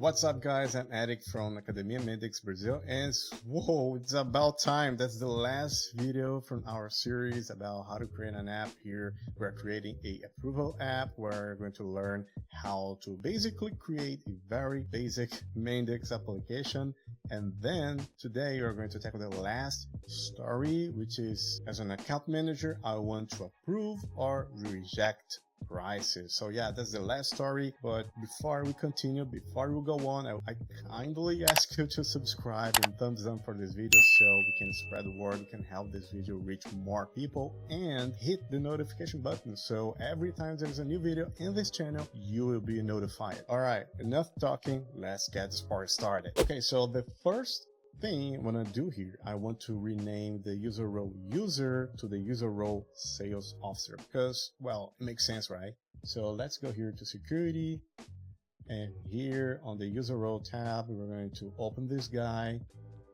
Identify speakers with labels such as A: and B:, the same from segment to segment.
A: What's up, guys? I'm Eric from Academia Mendix Brazil, and whoa, it's about time. That's the last video from our series about how to create an app. Here we're creating a approval app. We're going to learn how to basically create a very basic Mendix application, and then today we're going to tackle the last story, which is, as an account manager, I want to approve or reject prices. So yeah, that's the last story. But before we continue, before we go on, I kindly ask you to subscribe and thumbs up for this video so we can spread the word, we can help this video reach more people, and hit the notification button so every time there's a new video in this channel you will be notified. All right, enough talking, let's get this part started. Okay, so the first thing I want to do here, I want to rename the user role user to the user role sales officer, because, well, it makes sense, right? So let's go here to security, and here on the user role tab we're going to open this guy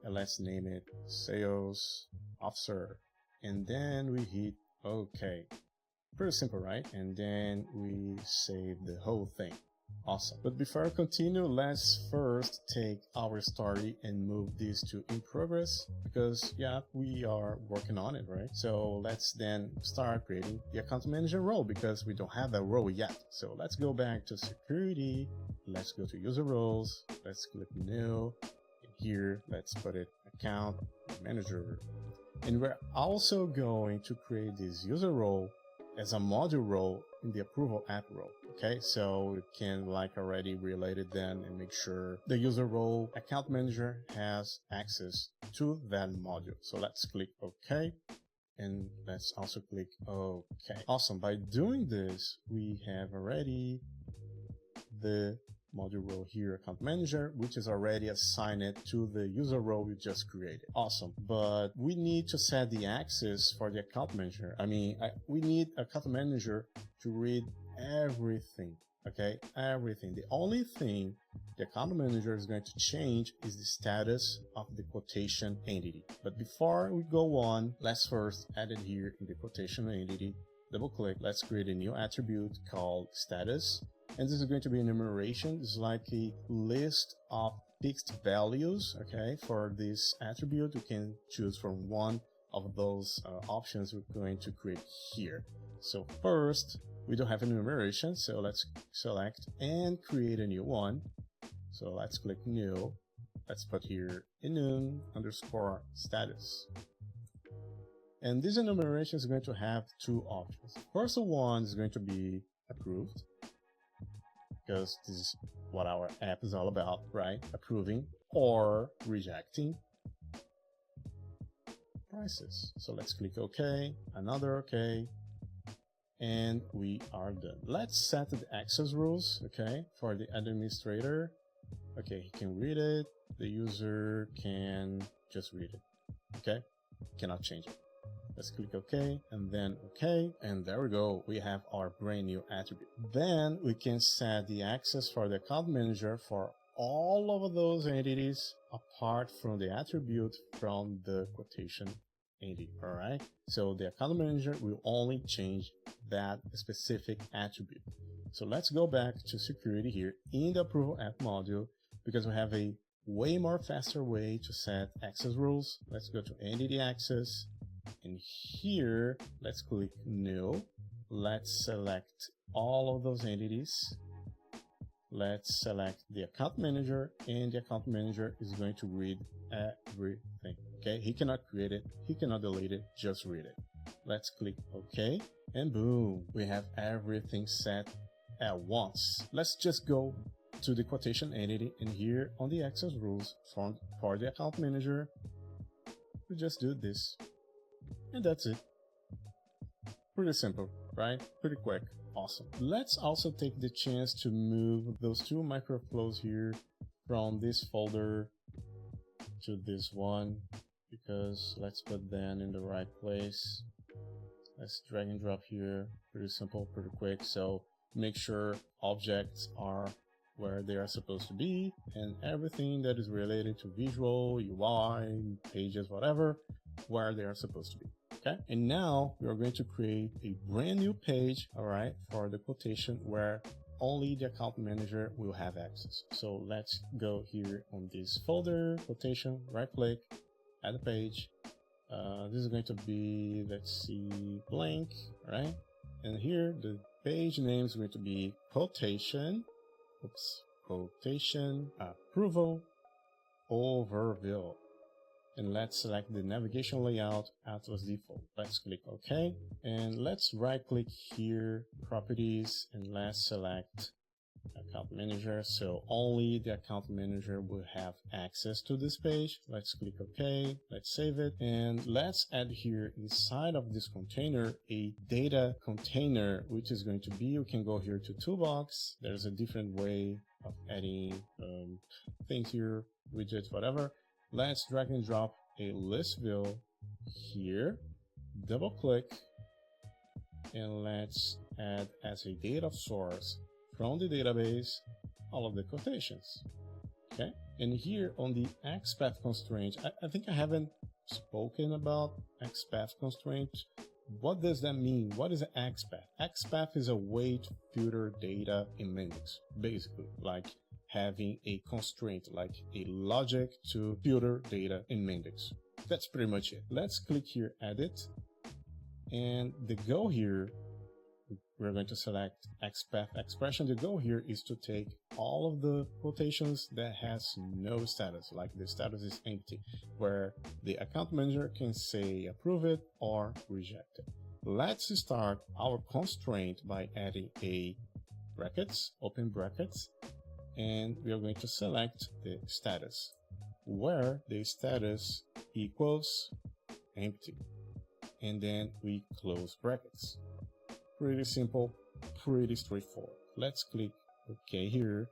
A: and let's name it sales officer, and then we hit OK. Pretty simple, right? And then we save the whole thing. Awesome. But before I continue, let's first take our story and move this to in progress, because yeah, we are working on it, right? So let's then start creating the account manager role, because we don't have that role yet. So let's go back to security. Let's go to user roles. Let's click new. And here, let's put it account manager. And we're also going to create this user role as a module role in the approval app role. Okay, so we can already relate it then and make sure the user role account manager has access to that module. So let's click OK, and let's also click OK. Awesome. By doing this, we have already the module role here, account manager, which is already assigned to the user role we just created. Awesome. But we need to set the access for the account manager. We need account manager to read everything. Okay, everything. The only thing the account manager is going to change is the status of the quotation entity. But before we go on, let's first add it here in the quotation entity. Double click. Let's create a new attribute called status. And this is going to be an enumeration. It's like a list of fixed values. Okay, for this attribute, you can choose from one of those options we're going to create here. So first, we don't have an enumeration, so let's select and create a new one. So let's click new. Let's put here enum underscore status. And this enumeration is going to have two options. First one is going to be approved, because this is what our app is all about, right? Approving or rejecting prices. So let's click OK, another OK, and we are done. Let's set the access rules, okay, for the administrator. Okay, he can read it. The user can just read it, okay? Cannot change it. Let's click OK, and then OK, and there we go. We have our brand new attribute. Then we can set the access for the account manager for all of those entities apart from the attribute from the quotation entity. All right, so the account manager will only change that specific attribute. So let's go back to security here in the approval app module, because we have a way more faster way to set access rules. Let's go to entity access. And here, let's click new. Let's select all of those entities. Let's select the account manager, and the account manager is going to read everything. Okay, he cannot create it, he cannot delete it, just read it. Let's click OK, and boom, we have everything set at once. Let's just go to the quotation entity, and here on the access rules for the account manager, we just do this. And that's it. Pretty simple, right? Pretty quick. Awesome. Let's also take the chance to move those two microflows here from this folder to this one, because let's put them in the right place. Let's drag and drop here. Pretty simple, pretty quick. So make sure objects are where they are supposed to be, and everything that is related to visual, UI, pages, whatever, where they are supposed to be. Okay, and now we are going to create a brand new page, all right, for the quotation, where only the account manager will have access. So let's go here on this folder, quotation, right click, add a page. This is going to be, let's see, blank, right? And here the page name is going to be quotation, quotation approval overview. And let's select the navigation layout as default. Let's click OK. And let's right click here, properties, and let's select account manager. So only the account manager will have access to this page. Let's click OK. Let's save it. And let's add here inside of this container a data container, which is going to be, you can go here to toolbox. There's a different way of adding things here, widgets, whatever. Let's drag and drop a list view here, double click, and let's add as a data source from the database all of the quotations. Okay, and here on the Xpath constraint, I think I haven't spoken about Xpath constraint. What does that mean? What is an Xpath? Xpath is a way to filter data in Mendix, basically, like having a constraint, like a logic to filter data in Mendix. That's pretty much it. Let's click here, edit, and the goal here, we're going to select Xpath expression. The goal here is to take all of the quotations that has no status, like the status is empty, where the account manager can say approve it or reject it. Let's start our constraint by adding a brackets, open brackets, and we are going to select the status, where the status equals empty, and then we close brackets. Pretty simple, pretty straightforward. Let's click OK here,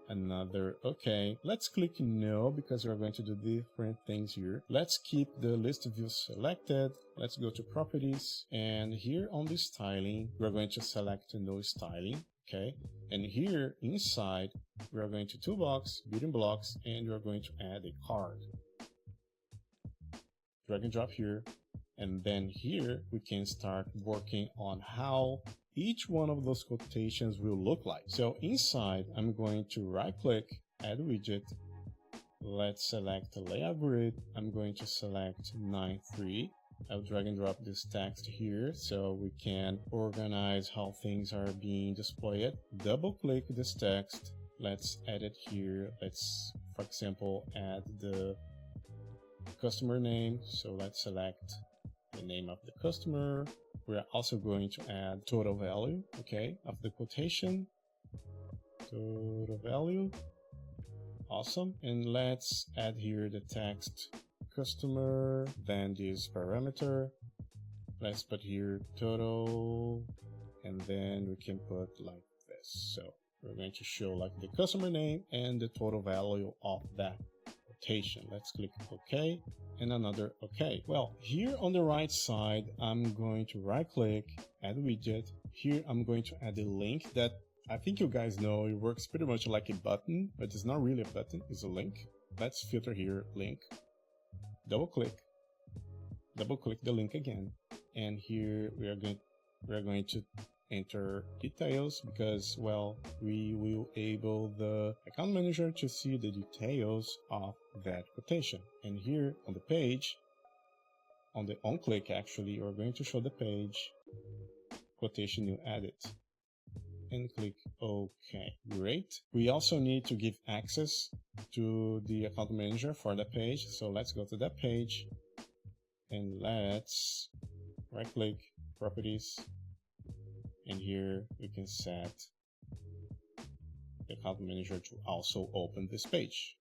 A: another OK. Let's click no, because we're going to do different things here. Let's keep the list view selected. Let's go to properties, and here on the styling, we're going to select no styling. Okay, and here inside, we are going to toolbox, building blocks, and we're going to add a card. Drag and drop here, and then here we can start working on how each one of those quotations will look like. So inside, I'm going to right click, add widget. Let's select the layout grid. I'm going to select 9.3. I'll drag and drop this text here so we can organize how things are being displayed. Double click this text. Let's edit here. Let's, for example, add the customer name. So let's select the name of the customer. We're also going to add total value, okay, of the quotation. Total value. Awesome. And let's add here the text customer, then this parameter. Let's put here total, and then we can put like this. So we're going to show like the customer name and the total value of that quotation. Let's click OK, and another OK. Well, here on the right side, I'm going to right click, add widget. Here I'm going to add a link that I think you guys know it works pretty much like a button, but it's not really a button, it's a link. Let's filter here, link. Double click the link again, and here we are going to enter details, because, well, we will enable the account manager to see the details of that quotation. And here on the page, on the on click, actually, we're going to show the page quotation you added, and click OK. Great. We also need to give access to the account manager for the page. So let's go to that page, and let's right click, properties, and here we can set the account manager to also open this page.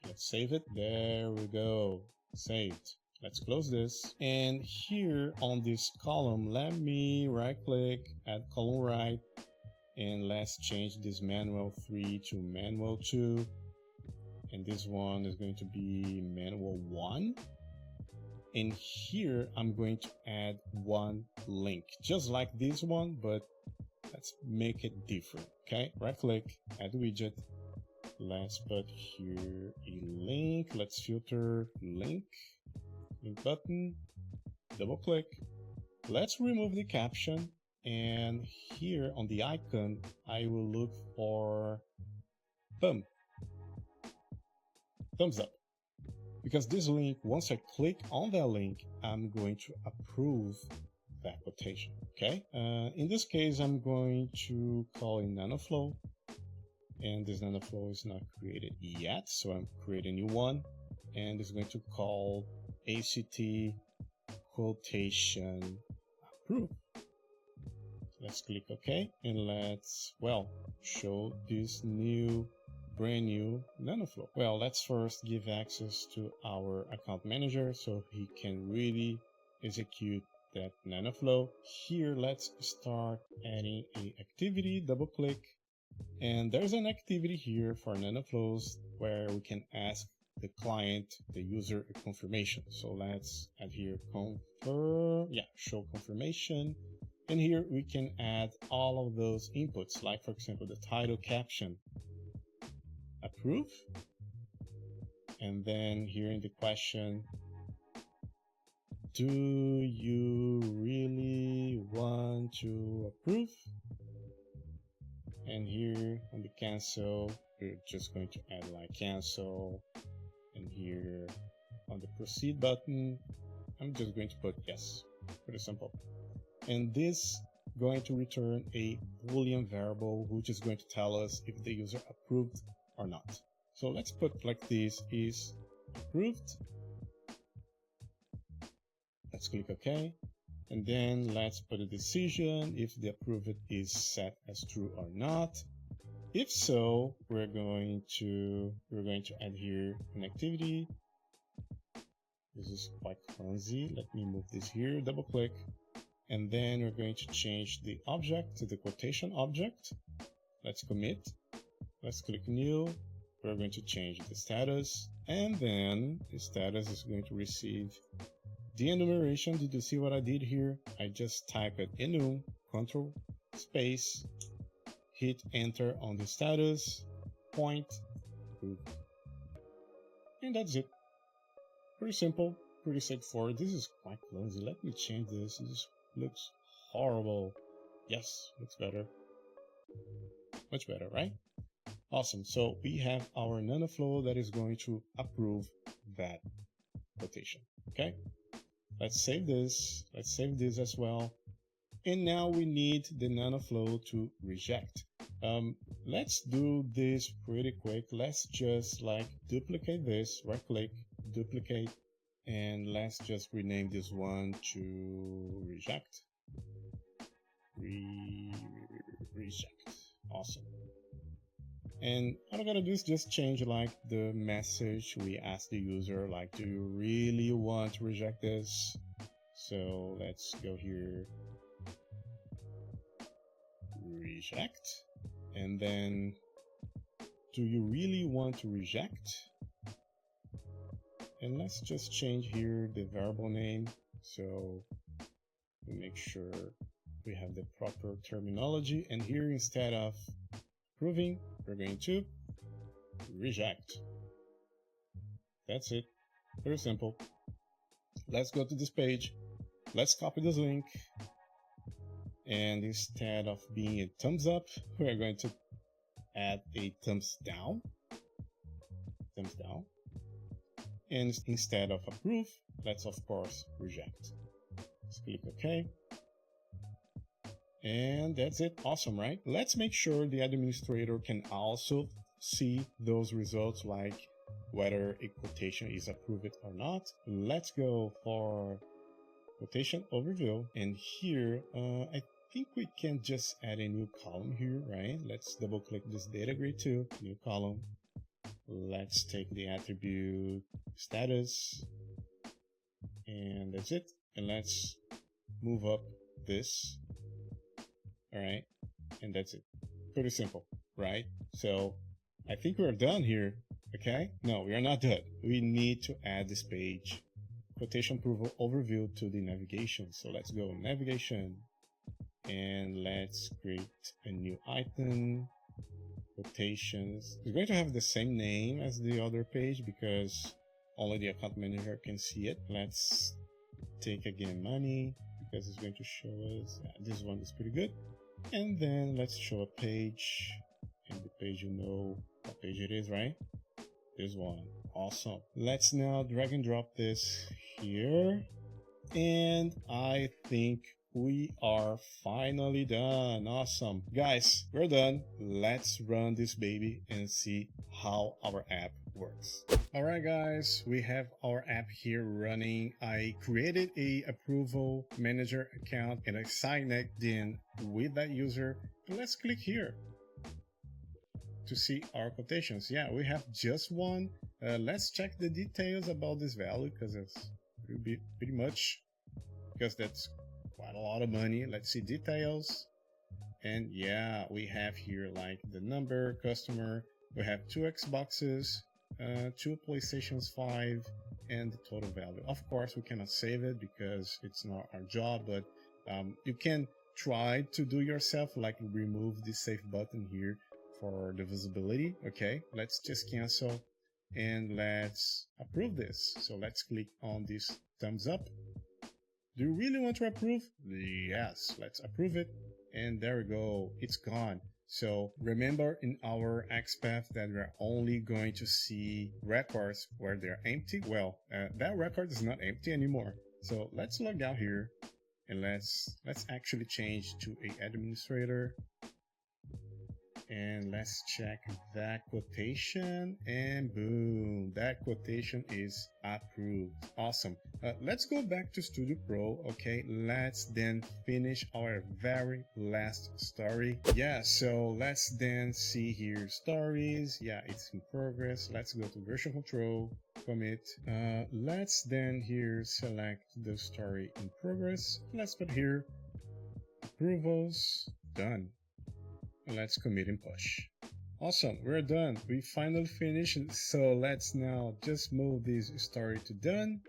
A: Let's save it. There we go. Saved. Let's close this. And here on this column, let me right click, add column right, and let's change this manual 3 to manual 2. And this one is going to be manual 1. And here I'm going to add one link, just like this one, but let's make it different. Okay, right click, add widget. Let's put here a link. Let's filter link button, double click. Let's remove the caption. And here on the icon, I will look for thumbs up. Because this link, once I click on that link, I'm going to approve that quotation, okay? In this case, I'm going to call it Nanoflow, and this Nanoflow is not created yet, so I'm creating a new one, and it's going to call ACT quotation approve. Let's click OK, and let's, well, show this brand new Nanoflow. Well, let's first give access to our account manager so he can really execute that Nanoflow. Here, let's start adding an activity, double click, and there's an activity here for Nanoflows where we can ask the client, the user, a confirmation. So let's add here show confirmation. And here we can add all of those inputs, like for example, the title, caption, approve. And then here in the question, do you really want to approve? And here on the cancel, we're just going to add like cancel. And here on the proceed button, I'm just going to put yes. Pretty simple. And this going to return a Boolean variable, which is going to tell us if the user approved or not. So let's put like this is approved. Let's click OK. And then let's put a decision if the approved is set as true or not. If so, we're going to add here an activity. This is quite clumsy. Let me move this here, double click. And then we're going to change the object to the quotation object. Let's commit. Let's click new. We're going to change the status. And then the status is going to receive the enumeration. Did you see what I did here? I just typed enum, control, space, hit enter on the status, point, approved. And that's it. Pretty simple, pretty straightforward. This is quite clumsy. Let me change this. This looks horrible. Yes, looks better. Much better, right? Awesome. So we have our Nanoflow that is going to approve that quotation. Okay. Let's save this. Let's save this as well. And now we need the Nanoflow to reject. Let's do this pretty quick. Let's just like duplicate this, right click, duplicate, and let's just rename this one to reject. Reject. Awesome. And what I'm gonna do is just change like the message. We ask the user like, do you really want to reject this? So let's go here, reject, and then do you really want to reject? And let's just change here the variable name so we make sure we have the proper terminology. And here, instead of approving, we're going to reject. That's it. Very simple. Let's go to this page. Let's copy this link. And instead of being a thumbs up, we're going to add a thumbs down. Thumbs down. And instead of approve, let's of course reject. Let's click OK. And that's it. Awesome, right? Let's make sure the administrator can also see those results, like whether a quotation is approved or not. Let's go for quotation overview. And here, I think we can just add a new column here, right? Let's double click this data grid to new column. Let's take the attribute status, and that's it. And let's move up this. All right, and that's it. Pretty simple, right? So I think we're done here. Okay, no, we are not done. We need to add this page, quotation approval overview, to the navigation. So let's go navigation, and let's create a new item. Quotations. It's going to have the same name as the other page because only the account manager can see it. Let's take again money, because it's going to show us this one is pretty good. And then let's show a page, and the page, you know what page it is, right? This one. Awesome. Let's now drag and drop this here, and I think we are finally done. Awesome. Guys, we're done. Let's run this baby and see how our app works. All right, guys, we have our app here running. I created a approval manager account and I signed in with that user. Let's click here to see our quotations. Yeah, we have just one. Let's check the details about this value because it's pretty much, because that's quite a lot of money. Let's see details. And yeah, we have here like the number, customer. We have 2 Xboxes, 2 PlayStations 5, and the total value. Of course, we cannot save it because it's not our job, but you can try to do yourself, like remove the save button here for the visibility. Okay, let's just cancel and let's approve this. So let's click on this thumbs up. Do you really want to approve? Yes, let's approve it. And there we go, it's gone. So remember in our Xpath that we're only going to see records where they're empty. Well, that record is not empty anymore. So let's log out here and let's actually change to an administrator. And let's check that quotation, and boom, that quotation is approved. Awesome. Let's go back to Studio Pro. Okay, let's then finish our very last story. Yeah, so let's then see here stories. Yeah, it's in progress. Let's go to version control, commit. Let's then here select the story in progress. Let's put here approvals, done. Let's commit and push. Awesome, we're done. We finally finished. So let's now just move this story to done.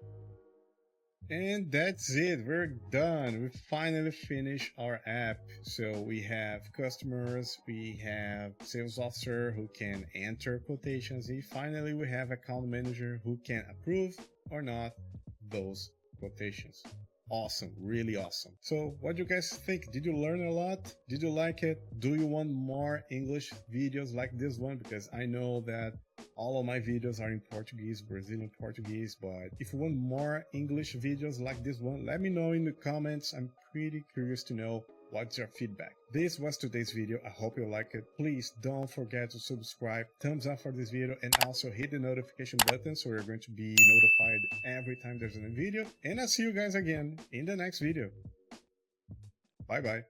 A: And that's it, we're done. We finally finished our app. So we have customers, we have sales officer who can enter quotations, and finally we have account manager who can approve or not those quotations. Awesome, really awesome. So what do you guys think? Did you learn a lot? Did you like it? Do you want more English videos like this one? Because I know that all of my videos are in Portuguese, Brazilian Portuguese, but if you want more English videos like this one, let me know in the comments. I'm pretty curious to know what's your feedback. This was today's video. I hope you like it. Please don't forget to subscribe, thumbs up for this video, and also hit the notification button so you're going to be notified every time there's a new video. And I'll see you guys again in the next video. Bye bye.